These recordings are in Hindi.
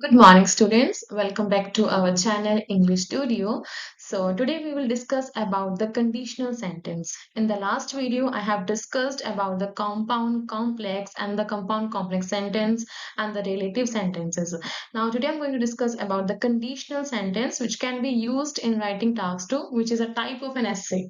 Good morning, students. Welcome back to our channel English Studio. So today we will discuss about the conditional sentence. In the last video, I have discussed about the compound complex and the compound complex sentence and the relative sentences. Now today I'm going to discuss about the conditional sentence which can be used in writing task 2, which is a type of an essay.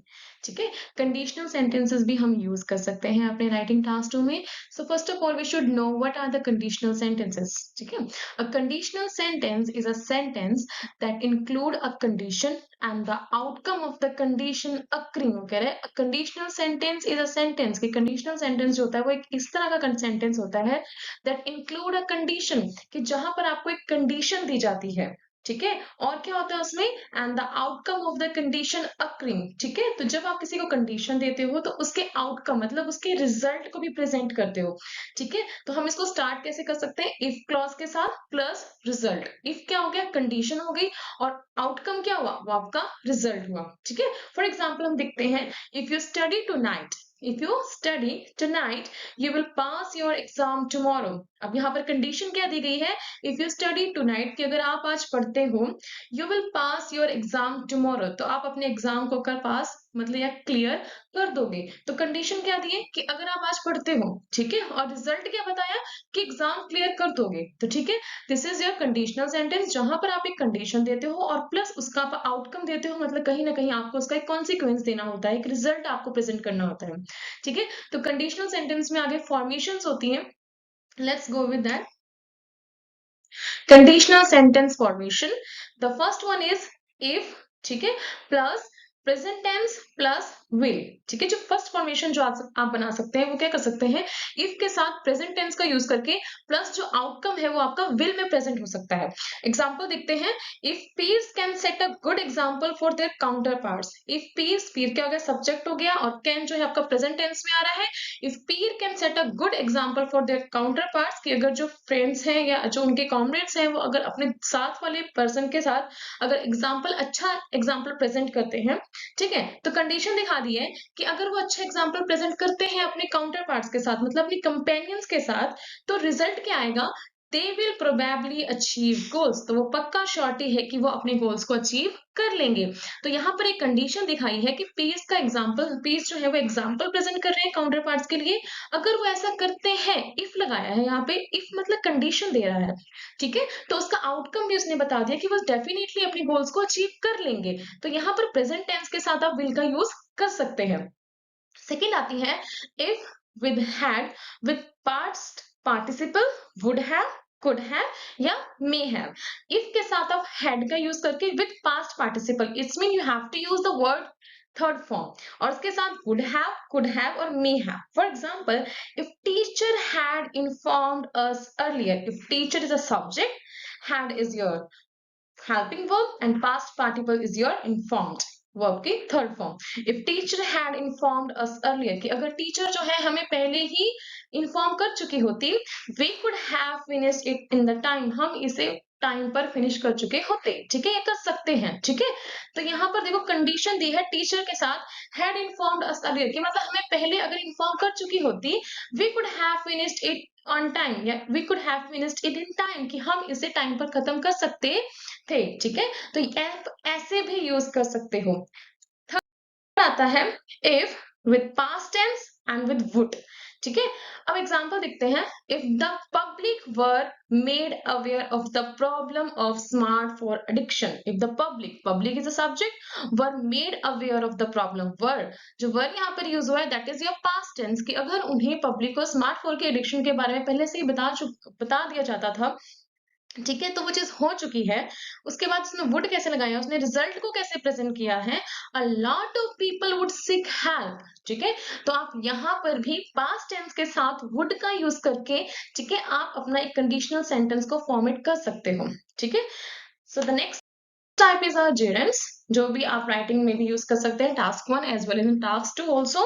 ठीक है, कंडीशनल सेंटेंसेस भी हम यूज कर सकते हैं अपने राइटिंग टास्क 2 में. So first of all we should know what are the conditional sentences. ठीक है, a conditional sentence is a sentence that include a condition and the outcome of the condition occurring. वो कह रहे हैं conditional sentence is a sentence कि conditional sentence जो होता है वो एक इस तरह का sentence होता है that include a condition कि जहां पर आपको एक condition दी जाती है. ठीक है, और क्या होता है उसमें and the outcome of the condition occurring. ठीक है, तो जब आप किसी को कंडीशन देते हो तो उसके आउटकम मतलब उसके रिजल्ट को भी प्रेजेंट करते हो. ठीक है, तो हम इसको स्टार्ट कैसे कर सकते हैं? इफ क्लॉज के साथ प्लस रिजल्ट. इफ क्या हो गया? कंडीशन हो गई और आउटकम क्या हुआ? वो आपका रिजल्ट हुआ. ठीक है, फॉर एग्जाम्पल हम देखते हैं if you study tonight. If you study tonight you will pass your exam tomorrow. अब यहाँ पर कंडीशन क्या दी गई है? इफ यू स्टडी tonight कि अगर आप आज पढ़ते हो you will pass your exam tomorrow, तो आप अपने एग्जाम को कर पास मतलब या क्लियर कर दोगे. तो कंडीशन क्या दी है कि अगर आप आज पढ़ते हो. ठीक है, और रिजल्ट क्या बताया कि एग्जाम क्लियर कर दोगे. तो ठीक है, this is your conditional sentence जहां पर आप एक कंडीशन देते हो और प्लस उसका आप आउटकम देते हो. मतलब कहीं ना कहीं आपको उसका एक कॉन्सिक्वेंस देना होता है, एक रिजल्ट आपको प्रेजेंट करना होता है. ठीक है, तो कंडीशनल सेंटेंस में आगे फॉर्मेशंस होती हैं. Let's go with that. Conditional sentence formation. The first one is if. ठीक है, plus present tens plus will. ठीक है, जो फर्स्ट फॉर्मेशन जो आप बना सकते हैं वो क्या कर सकते हैं? इफ के साथ प्रेजेंट टेंस का यूज करके प्लस जो आउटकम है वो आपका विल में प्रेजेंट हो सकता है. एग्जाम्पल देखते हैं. If peace can set a good example for their counterparts. If peace, peer क्या हो गया? सब्जेक्ट हो गया और कैन जो है आपका प्रेजेंट टेंस में आ रहा है. If Pir can set a good example for their counter parts कि अगर जो फ्रेंड्स हैं या जो उनके कॉमरेड्स हैं वो अगर अपने साथ वाले पर्सन के साथ अगर एग्जाम्पल अच्छा एग्जाम्पल प्रेजेंट करते हैं. ठीक है, तो कंडीशन दिखा दी है कि अगर वो अच्छा एग्जाम्पल प्रेजेंट करते हैं अपने काउंटर पार्ट्स के साथ मतलब अपनी कंपेनियंस के साथ, तो रिजल्ट क्या आएगा? They will probably achieve goals. तो वो पक्का श्योरिटी है कि वो अपने गोल्स को अचीव कर लेंगे. तो यहाँ पर एक कंडीशन दिखाई है कि पीस का एग्जाम्पल, पीस जो है वो एग्जाम्पल प्रेजेंट कर रहे हैं काउंटर पार्ट्स के लिए. अगर वो ऐसा करते हैं, इफ लगाया है यहाँ पे, इफ मतलब कंडीशन दे रहा है. ठीक है, तो उसका आउटकम भी उसने बता दिया कि वो डेफिनेटली अपने गोल्स को अचीव कर लेंगे. तो यहाँ पर प्रेजेंट टेंस के साथ आप विल का यूज कर सकते हैं. सेकेंड आती है if with had with past participle would have could have या मे हैव. इफ के साथ आप हैड का यूज करके with past participle, it's mean you have to use the word third form और उसके साथ वुड हैव कुड हैव और may have. For example if teacher had informed us earlier. If teacher is a subject, had is your helping verb and past participle is your informed verb की third form. If teacher had informed us earlier कि अगर टीचर जो है हमें पहले ही इन्फॉर्म कर चुकी होती, we could have finished it in the time, हम इसे टाइम पर फिनिश कर चुके होते. ठीक है, ये कर सकते हैं. ठीक है, तो यहाँ पर देखो कंडीशन दी है टीचर के साथ हैड इन्फॉर्म्ड अस अर्लियर कि मतलब हमें पहले अगर इन्फॉर्म कर चुकी होती, we could have finished it on time या we could have finished it in time कि हम इसे टाइम पर खत्म कर सकते थे. ठीक है, तो आप ऐसे भी यूज कर सकते हो. थर्ड आता है if with past tense and with would. ठीक है, अब एग्जांपल देखते हैं. If the public were made aware of the problem of smartphone addiction. If the public, public is a subject, were made aware of the problem. Were, जो वर यहाँ पर यूज हुआ है that is your past tense कि अगर उन्हें पब्लिक को स्मार्टफोन के एडिक्शन के बारे में पहले से ही बता दिया जाता था. ठीक है, तो वो चीज हो चुकी है. उसके बाद उसने वुड कैसे लगाया, उसने रिजल्ट को कैसे प्रेजेंट किया है? A lot of people would seek help. ठीक है, तो आप यहाँ पर भी पास्ट टेंस के साथ वुड का यूज करके, ठीक है, आप अपना एक कंडीशनल सेंटेंस को फॉर्मेट कर सकते हो. ठीक है, so the next type is our gerunds जो भी आप राइटिंग में भी यूज कर सकते हैं task 1 as well as in task 2 also.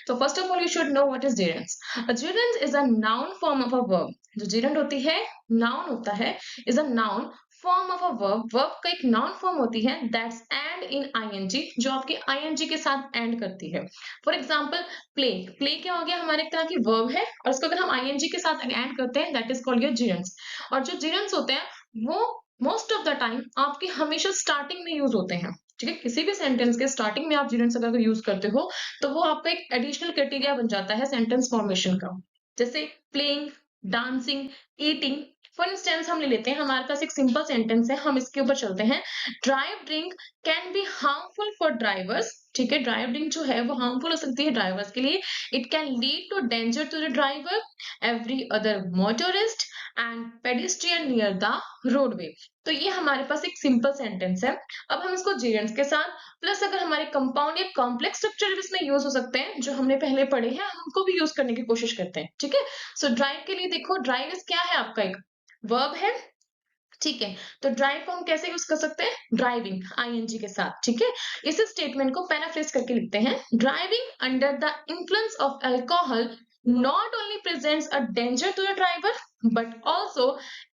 So first of all you should know what is gerunds. A gerund is a noun form of a verb. जो gerund होती है, noun होता है, is a noun form of a verb. verb का एक noun form होती है that's end in ing, जो आपके ing के साथ end करती है. For example play. play क्या हो गया? हमारे एक तरह की verb है और उसको अगर हम ing के साथ end करते हैं that is called your gerunds. और जो gerunds होते हैं वो मोस्ट ऑफ द टाइम आपके हमेशा स्टार्टिंग में यूज होते हैं। ठीक है, किसी भी सेंटेंस के स्टार्टिंग में आप जीरेंड्स अगर यूज करते हो तो वो आपका एक एडिशनल क्राइटेरिया बन जाता है सेंटेंस फॉर्मेशन का। जैसे playing, dancing, eating. For instance हम ले लेते हैं, हमारे पास एक सिंपल सेंटेंस है, हम इसके ऊपर चलते हैं। Drive drink can be harmful for drivers. ठीक है, ड्राइव ड्रिंक जो है वो हार्मफुल हो सकती है ड्राइवर्स के लिए। It can lead to danger to the driver, every other motorist and pedestrian near the roadway. तो ये हमारे पास एक सिंपल सेंटेंस है। अब हम इसको जेरेंट्स के साथ प्लस अगर हमारे कंपाउंड या कॉम्प्लेक्स स्ट्रक्चर इसमें यूज हो सकते हैं जो हमने पहले पढ़े हैं, हम उनको भी यूज करने की कोशिश करते हैं। ठीक है, सो ड्राइव के लिए देखो, ड्राइव इज क्या है, आपका एक वर्ब है। ठीक है, तो ड्राइव को हम कैसे यूज कर सकते हैं, ड्राइविंग आईएनजी के साथ। ठीक है, इस स्टेटमेंट को पैराफ्रेज करके लिखते हैं। Driving under the influence of alcohol not only presents a danger to the driver but also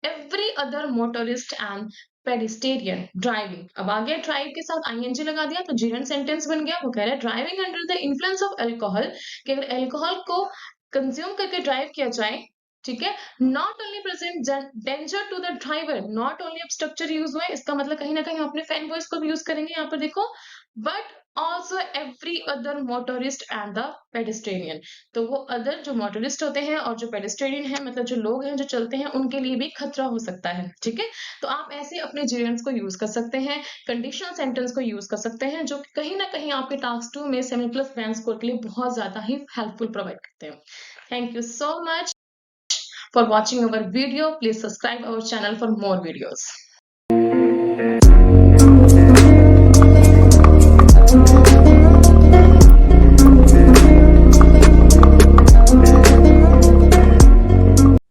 every other motorist and pedestrian। Driving, अब आ गया ड्राइव के साथ आईएनजी लगा दिया तो जीरेंट सेंटेंस बन गया। वो कह रहा है driving under the influence of alcohol, कि अगर अल्कोहल को कंज्यूम करके ड्राइव किया जाए, ठीक है, not only present danger to the driver, not only अब स्ट्रक्चर यूज हुआ है, इसका मतलब कहीं ना कहीं हम अपने फैन वॉइस को भी यूज करेंगे यहाँ पर देखो, but also every other motorist and the pedestrian. तो वो अदर जो मोटरिस्ट होते हैं और जो पेडिस्ट्रेनियन है, मतलब जो लोग हैं जो चलते हैं, उनके लिए भी खतरा हो सकता है। ठीक है, तो आप ऐसे अपने जीरेंट्स को यूज कर सकते हैं, कंडीशनल सेंटेंस को यूज कर सकते हैं, जो कहीं ना कहीं आपके टास्क 2 में 7+ बैंक स्कोर के लिए बहुत ज्यादा ही हेल्पफुल प्रोवाइड करते हैं। Thank you so much for watching our video. Please subscribe our channel for more videos.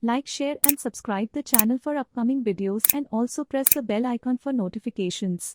Like, share and subscribe the channel for upcoming videos and also press the bell icon for notifications.